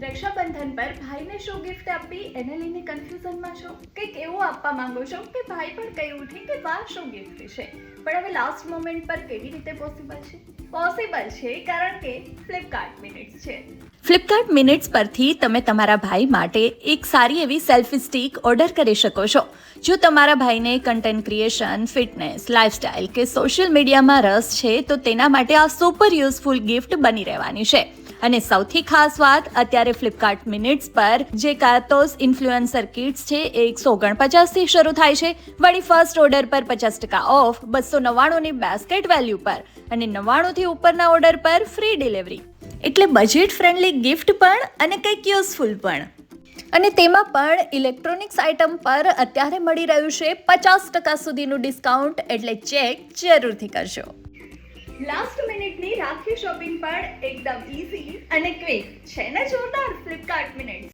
રક્ષાબંધન પર ભાઈને શું ગિફ્ટ આપવી એને લઈને કન્ફ્યુઝનમાં છો? કંઈક એવું આપવા માંગો છો કે ભાઈ પણ કહી ઉઠે કે વાહ શું ગિફ્ટ છે, પણ હવે લાસ્ટ મોમેન્ટ પર કેવી રીતે પોસિબલ છે? પોસિબલ છે કારણ કે ફ્લિપકાર્ટ મિનિટ્સ છે. ફ્લિપકાર્ટ મિનિટ્સ પરથી તમે તમારા ભાઈ માટે એક સારી એવી સેલ્ફી સ્ટિક ઓર્ડર કરી શકો છો. જો તમારા ભાઈને કન્ટેન્ટ ક્રિએશન, ફિટનેસ, લાઇફસ્ટાઇલ કે સોશિયલ મીડિયામાં રસ છે તો તેના માટે આ સુપર યુઝફુલ ગિફ્ટ બની રહેવાની છે. અને સૌથી ખાસ વાત, અત્યારે ફ્લિપકાર્ટ મિનિટ્સ પર જે કાતોસ ઇન્ફ્લુએન્સર કિટ્સ છે એ 149થી શરૂ થાય છે. વળી ફર્સ્ટ ઓર્ડર પર 50% ઓફ, 299ની બેસ્કેટ વેલ્યુ પર અને 99થી ઉપરના ઓર્ડર પર ફ્રી ડિલિવરી. એટલે બજેટ ફ્રેન્ડલી ગિફ્ટ પણ અને કંઈક યુઝફુલ પણ. અને તેમાં પણ ઇલેક્ટ્રોનિક્સ આઇટમ પર અત્યારે મળી રહ્યું છે 50% સુધીનું ડિસ્કાઉન્ટ, એટલે ચેક જરૂરથી કરજો. લાસ્ટ મિનિટની રાખી શોપિંગ પણ એકદમ ઇઝી અને ક્વિક છે ને જોરદાર.